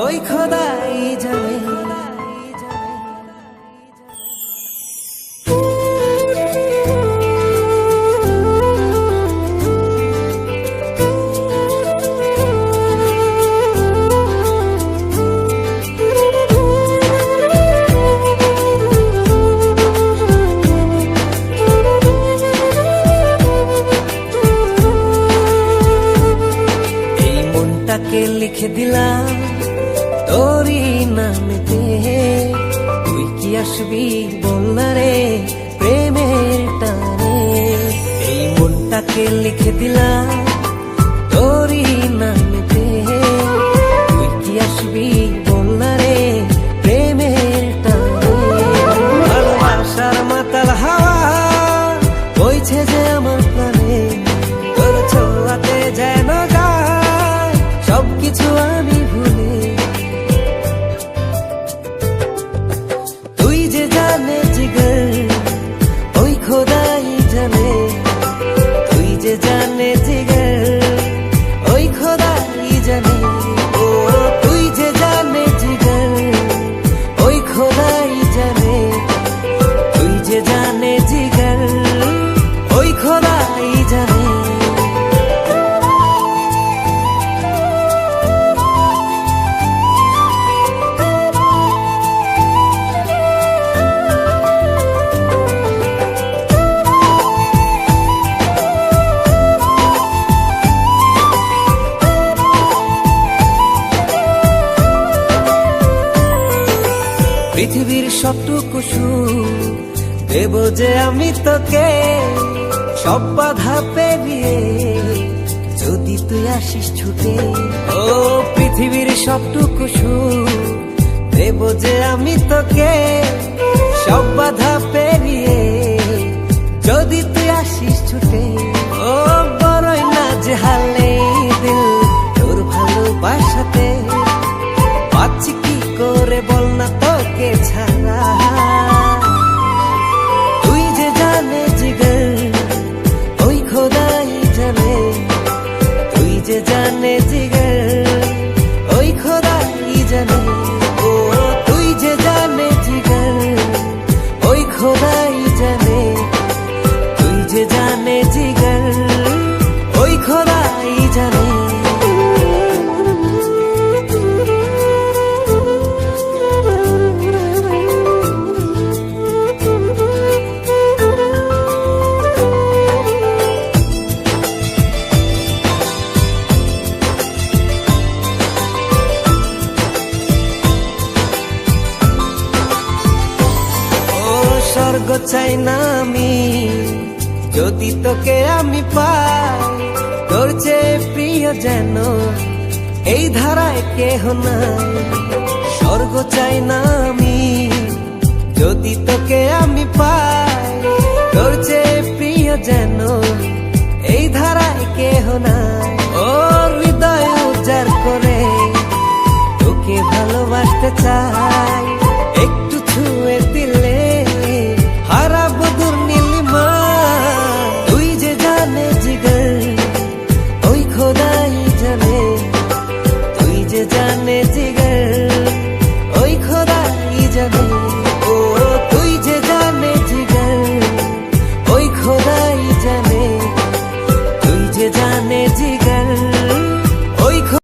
ওই খোদাই জানে। তাকে লিখে দিলাম তোরই নামেতে, তুই কি আসবি বলনা রে প্রেমের টানে। এই মনটাকে লিখে দিলাম তোরই নামেতে, তুই কি আসবি বলনা রে প্রেমের টানে। ভালোবাসার মাতাল হাওয়া বইছে যে আমার প্রাণে, তোর ছোঁয়াতে যেন সবকিছু আমি ভুলে। তুই যে জানে জিগর ওই খোদাই জানে, তুই যে জানে জিগর ওই খোদাই জানে। ও তুই যে জানে জিগর ওই খোদাই জানে, তুই যে জানে জিগর ওই খোদাই জানে। পৃথিবীর সবটুকু সুখ দেব যে আমি তোকে, সব বাধা পেরিয়ে যদি তুই আসিস ছুটে। ও পৃথিবীর সবটুকু সুখ দেব যে আমি তোকে, সব বাধা পেরিয়ে যদি তুই আসিস ছুটে। ও বড়ই না যে হালে দিল তোর ভালোবাসাতে, পাচ্ছি কি করে বল না তোকে ছাড়া। তুই যে জানে জিগর ওই খোদাই জানে, তুই যে জানে জিগর ওই খোদাই জানে। ও তুই যে জানে জিগর ওই খোদাই জানে, তুই যে জানে জিগর ওই খোদাই জানে। স্বর্গ চাই না আমি যদি তোকে আমি পাই, তোর চেয়ে প্রিয় যেন এই ধারায় কেহ নাই। স্বর্গ চাই না আমি যদি তোকে আমি পাই, তোর চেয়ে প্রিয় যেন এই ধারায় কেহ নাই। ও হৃদয় উজাড় করে তোকে ভালোবাসতে চাই, একটু ছুঁয়ে দিলে হারাবো দূর নীলিমা। তুই যে জানে জিগর ওই খোদাই জানে, তুই যে জানে জিগর ওই খোদাই জানে। ও তুই যে জানে জিগর ওই খোদাই জানে, তুই যে জানে জিগর